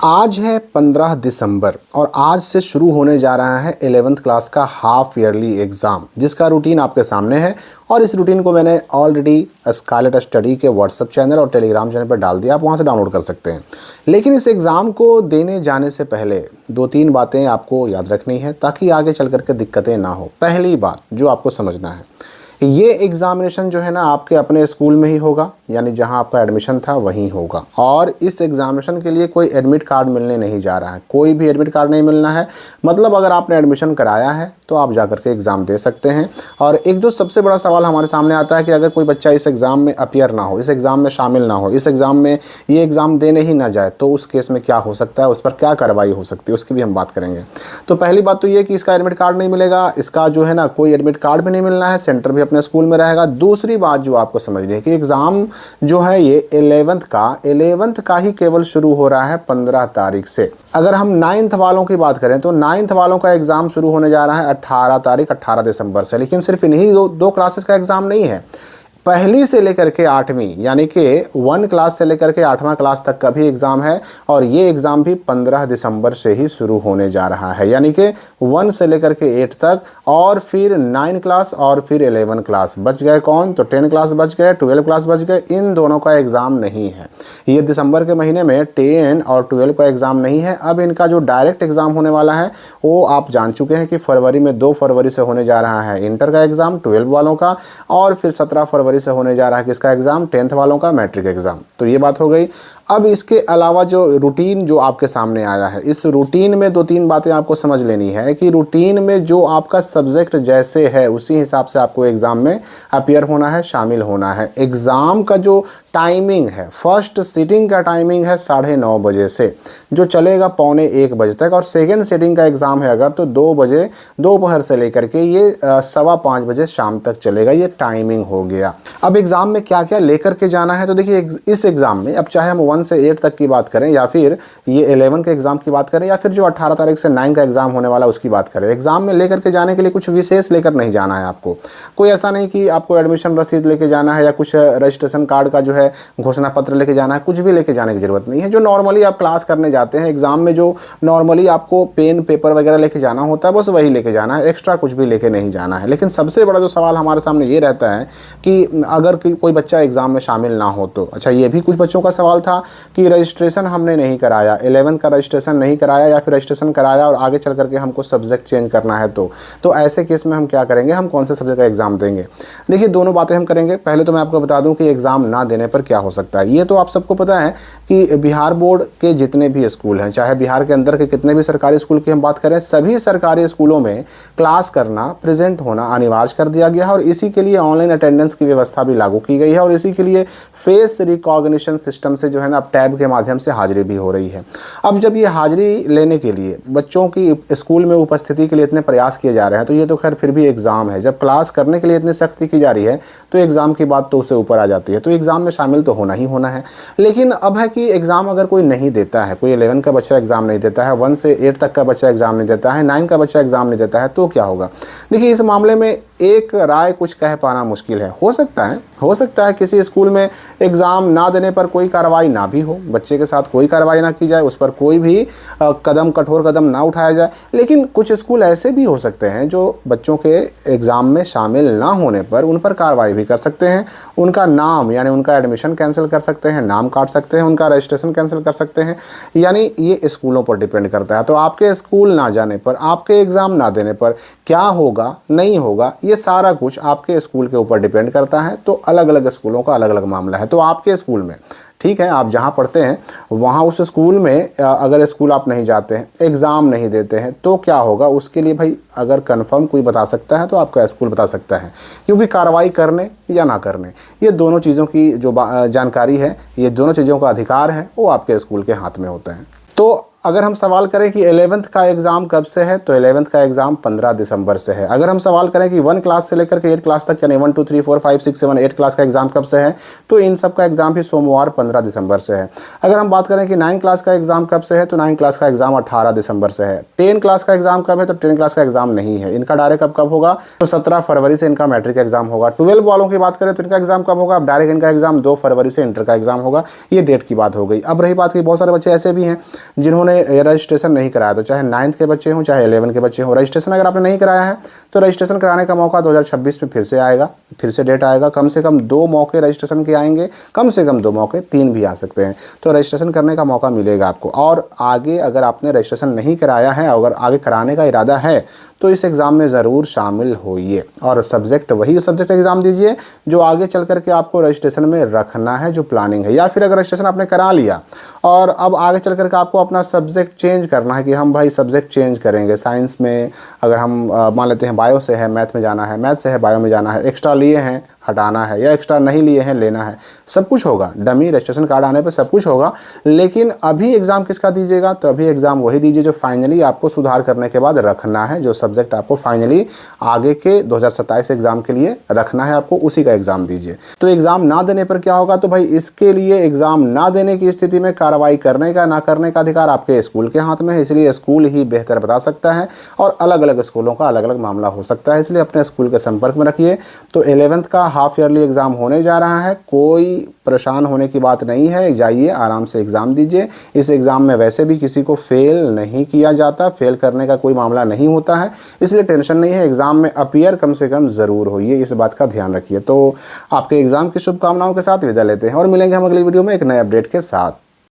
आज है 15 दिसंबर और आज से शुरू होने जा रहा है 11th क्लास का हाफ ईयरली एग्ज़ाम, जिसका रूटीन आपके सामने है। और इस रूटीन को मैंने ऑलरेडी स्कारलेट स्टडी के व्हाट्सएप चैनल और टेलीग्राम चैनल पर डाल दिया, आप वहां से डाउनलोड कर सकते हैं। लेकिन इस एग्ज़ाम को देने जाने से पहले 2-3 बातें आपको याद रखनी है ताकि आगे चल करके दिक्कतें ना हो। पहली बात जो आपको समझना है, ये एग्ज़ामिनेशन जो है ना आपके अपने स्कूल में ही होगा, यानी जहां आपका एडमिशन था वहीं होगा। और इस एग्ज़ामिनेशन के लिए कोई एडमिट कार्ड मिलने नहीं जा रहा है, कोई भी एडमिट कार्ड नहीं मिलना है। मतलब अगर आपने एडमिशन कराया है तो आप जाकर के एग्ज़ाम दे सकते हैं। और एक जो सबसे बड़ा सवाल हमारे सामने आता है कि अगर कोई बच्चा इस एग्ज़ाम में अपीयर ना हो, इस एग्ज़ाम में शामिल ना हो, इस एग्ज़ाम में ये एग्ज़ाम देने ही ना जाए, तो उस केस में क्या हो सकता है, उस पर क्या कार्रवाई हो सकती है, उसकी भी हम बात करेंगे। तो पहली बात तो ये कि इसका एडमिट कार्ड नहीं मिलेगा, इसका जो है ना कोई एडमिट कार्ड भी नहीं मिलना है, सेंटर भी अपने स्कूल में रहेगा। दूसरी बात जो आपको समझनी है कि एग्ज़ाम जो है ये 11th का ही केवल शुरू हो रहा है 15 तारीख से। अगर हम 9th वालों की बात करें तो 9th वालों का एग्ज़ाम शुरू होने जा रहा है 18 दिसंबर से। लेकिन सिर्फ इन्हीं दो क्लासेस का एग्ज़ाम नहीं है, पहली से लेकर के 8वीं यानी कि 1 क्लास से लेकर के 8वां क्लास तक का भी एग्ज़ाम है। और ये एग्ज़ाम भी 15 दिसंबर से ही शुरू होने जा रहा है, यानी कि 1 से लेकर के 8 तक, और फिर 9 क्लास और फिर 11 क्लास। बच गए कौन? तो 10 क्लास बच गए, 12 क्लास बच गए। इन दोनों का एग्ज़ाम नहीं है। ये दिसंबर के महीने में 10 और 12 का एग्ज़ाम नहीं है। अब इनका जो डायरेक्ट एग्ज़ाम होने वाला है वो आप जान चुके हैं कि फरवरी में 2 फरवरी से होने जा रहा है इंटर का एग्ज़ाम 12 वालों का, और फिर 17 फरवरी से होने जा रहा है किसका एग्ज़ाम? 10th वालों का, मैट्रिक एग्ज़ाम। तो ये बात हो गई। अब इसके अलावा जो रूटीन जो आपके सामने आया है, इस रूटीन में 2-3 बातें आपको समझ लेनी है कि रूटीन में जो आपका सब्जेक्ट जैसे है उसी हिसाब से आपको एग्ज़ाम में अपीयर होना है, शामिल होना है। एग्ज़ाम का जो टाइमिंग है, फर्स्ट सिटिंग का टाइमिंग है 9:30 बजे से, जो चलेगा 12:45 बजे तक। और सेकेंड सिटिंग का एग्ज़ाम है अगर तो 2 बजे दोपहर से लेकर के ये 5:15 बजे शाम तक चलेगा। ये टाइमिंग हो गया। अब एग्ज़ाम में क्या क्या लेकर के जाना है, तो देखिए इस एग्ज़ाम में अब चाहे हम 1 से 8 तक की बात करें, या फिर ये 11 के एग्ज़ाम की बात करें, या फिर जो 18 तारीख से 9 का एग्ज़ाम होने वाला उसकी बात करें, एग्ज़ाम में लेकर के जाने के लिए कुछ विशेष लेकर नहीं जाना है आपको। कोई ऐसा नहीं कि आपको एडमिशन रसीद लेके जाना है या कुछ रजिस्ट्रेशन कार्ड का जो है घोषणा पत्र लेके जाना है, कुछ भी लेके जाने की ज़रूरत नहीं है। जो नॉर्मली आप क्लास करने जाते हैं एग्ज़ाम में, जो नॉर्मली आपको पेन पेपर वगैरह लेके जाना होता है, बस वही लेके जाना है, एक्स्ट्रा कुछ भी लेके नहीं जाना है। लेकिन सबसे बड़ा जो सवाल हमारे सामने ये रहता है कि अगर कोई बच्चा एग्ज़ाम में शामिल ना हो तो, अच्छा ये भी कुछ बच्चों का सवाल था कि रजिस्ट्रेशन हमने नहीं कराया, 11 का रजिस्ट्रेशन नहीं कराया, या फिर रजिस्ट्रेशन कराया और आगे चल करके हमको सब्जेक्ट चेंज करना है, तो ऐसे केस में हम क्या करेंगे, हम कौन से सब्जेक्ट का एग्ज़ाम देंगे। देखिए दोनों बातें हम करेंगे। पहले तो मैं आपको बता दूं कि एग्ज़ाम ना देने पर क्या हो सकता है। ये तो आप सबको पता है कि बिहार बोर्ड के जितने भी स्कूल हैं, चाहे बिहार के अंदर के कितने भी सरकारी स्कूल की हम बात करें, सभी सरकारी स्कूलों में क्लास करना, प्रेजेंट होना अनिवार्य कर दिया गया है। और इसी के लिए ऑनलाइन अटेंडेंस की व्यवस्था भी लागू की गई है, और इसी के लिए फेस रिकॉग्निशन सिस्टम से जो है ना अब टैब के माध्यम से हाजिरी भी हो रही है। अब जब ये हाजिरी लेने के लिए बच्चों की स्कूल में उपस्थिति के लिए इतने प्रयास किए जा रहे हैं, तो ये तो खैर फिर भी एग्ज़ाम है। जब क्लास करने के लिए इतनी सख्ती की जा रही है तो एग्ज़ाम की बात तो उससे ऊपर आ जाती है। तो एग्ज़ाम में शामिल तो होना ही होना है। लेकिन अब है कि एग्ज़ाम अगर कोई नहीं देता है, कोई 11 का बच्चा एग्ज़ाम नहीं देता है, 1 से 8 तक का बच्चा एग्ज़ाम नहीं देता है, 9 का बच्चा एग्ज़ाम नहीं देता है, तो क्या होगा। देखिए इस मामले में एक राय कुछ कह पाना मुश्किल है। हो सकता है किसी स्कूल में एग्ज़ाम ना देने पर कोई कार्रवाई ना भी हो, बच्चे के साथ कोई कार्रवाई ना की जाए, उस पर कोई भी कठोर कदम ना उठाया जाए। लेकिन कुछ स्कूल ऐसे भी हो सकते हैं जो बच्चों के एग्ज़ाम में शामिल ना होने पर उन पर कार्रवाई भी कर सकते हैं। उनका नाम यानी उनका एडमिशन कैंसिल कर सकते हैं, नाम काट सकते हैं, उनका रजिस्ट्रेशन कैंसिल कर सकते हैं। यानी ये स्कूलों पर डिपेंड करता है। तो आपके स्कूल ना जाने पर, आपके एग्ज़ाम ना देने पर क्या होगा, नहीं होगा, ये सारा कुछ आपके स्कूल के ऊपर डिपेंड करता है। तो अलग अलग स्कूलों का अलग अलग मामला है। तो आपके स्कूल में, ठीक है, आप जहाँ पढ़ते हैं वहाँ उस स्कूल में अगर स्कूल आप नहीं जाते हैं, एग्ज़ाम नहीं देते हैं, तो क्या होगा उसके लिए भाई अगर कंफर्म कोई बता सकता है तो आपका स्कूल बता सकता है। क्योंकि कार्रवाई करने या ना करने, ये दोनों चीज़ों की जो जानकारी है, ये दोनों चीज़ों का अधिकार है, वो आपके स्कूल के हाथ में होता है। तो अगर हम सवाल करें कि 11th का एग्ज़ाम कब से है, तो 11th का एग्ज़ाम 15 दिसंबर से है। अगर हम सवाल करें कि 1 क्लास से लेकर के 8 क्लास तक, यानी 1 2 3 4 5 6 7 8 क्लास का एग्ज़ाम कब से है, तो इन सब का एग्ज़ाम भी सोमवार 15 दिसंबर से है। अगर हम बात करें कि 9 क्लास का एग्ज़ाम कब से है, तो 9 क्लास का एग्ज़ाम 18 दिसंबर से है। 10 क्लास का एग्ज़ाम कब है, तो 10 क्लास का एग्ज़ाम नहीं है। इनका डायरेक्ट कब होगा, तो 17 फरवरी से इनका मैट्रिक एग्ज़ाम होगा। 12 वालों की बात करें तो इनका एग्ज़ाम कब होगा, अब डायरेक्ट इनका एग्ज़ाम 2 फरवरी से इंटर का एग्ज़ाम होगा। ये डेट की बात हो गई। अब रही बात कि बहुत सारे बच्चे ऐसे भी हैं जिन्होंने रजिस्ट्रेशन नहीं कराया, तो चाहे 9th के बच्चे हों चाहे 11 के बच्चे हों, रजिस्ट्रेशन अगर आपने नहीं कराया है तो रजिस्ट्रेशन कराने का मौका 2026 में फिर से आएगा, फिर से डेट आएगा। कम से कम 2 मौके रजिस्ट्रेशन के आएंगे, कम से कम 2 मौके, 3 भी आ सकते हैं। तो रजिस्ट्रेशन करने का मौका मिलेगा आपको। और आगे अगर आपने रजिस्ट्रेशन नहीं कराया है, अगर आगे कराने का इरादा है, तो इस एग्ज़ाम में ज़रूर शामिल होइए और सब्जेक्ट वही सब्जेक्ट एग्ज़ाम दीजिए जो आगे चल कर के आपको रजिस्ट्रेशन में रखना है, जो प्लानिंग है। या फिर अगर रजिस्ट्रेशन आपने करा लिया और अब आगे चल कर के आपको अपना सब्जेक्ट चेंज करना है कि हम भाई सब्जेक्ट चेंज करेंगे, साइंस में अगर हम मान लेते हैं बायो से है मैथ में जाना है, मैथ से है बायो में जाना है, एक्स्ट्रा लिए हैं हटाना है या एक्स्ट्रा नहीं लिए हैं लेना है, सब कुछ होगा। डमी रजिस्ट्रेशन कार्ड आने पे सब कुछ होगा। लेकिन अभी एग्ज़ाम किसका दीजिएगा, तो अभी एग्ज़ाम वही दीजिए जो फाइनली आपको सुधार करने के बाद रखना है, जो सब्जेक्ट आपको फाइनली आगे के 2027 एग्ज़ाम के लिए रखना है, आपको उसी का एग्ज़ाम दीजिए। तो एग्ज़ाम ना देने पर क्या होगा, तो भाई इसके लिए एग्ज़ाम ना देने की स्थिति में कार्रवाई करने का ना करने का अधिकार आपके स्कूल के हाथ में है, इसलिए स्कूल ही बेहतर बता सकता है और अलग अलग स्कूलों का अलग अलग मामला हो सकता है, इसलिए अपने स्कूल के संपर्क में रखिए। तो 11th का हाफ ईयरली एग्ज़ाम होने जा रहा है, कोई परेशान होने की बात नहीं है, जाइए आराम से एग्ज़ाम दीजिए। इस एग्ज़ाम में वैसे भी किसी को फेल नहीं किया जाता, फेल करने का कोई मामला नहीं होता है, इसलिए टेंशन नहीं है। एग्ज़ाम में अपीयर कम से कम ज़रूर होइए, इस बात का ध्यान रखिए। तो आपके एग्ज़ाम की शुभकामनाओं के साथ विदा लेते हैं और मिलेंगे हम अगली वीडियो में एक नए अपडेट के साथ।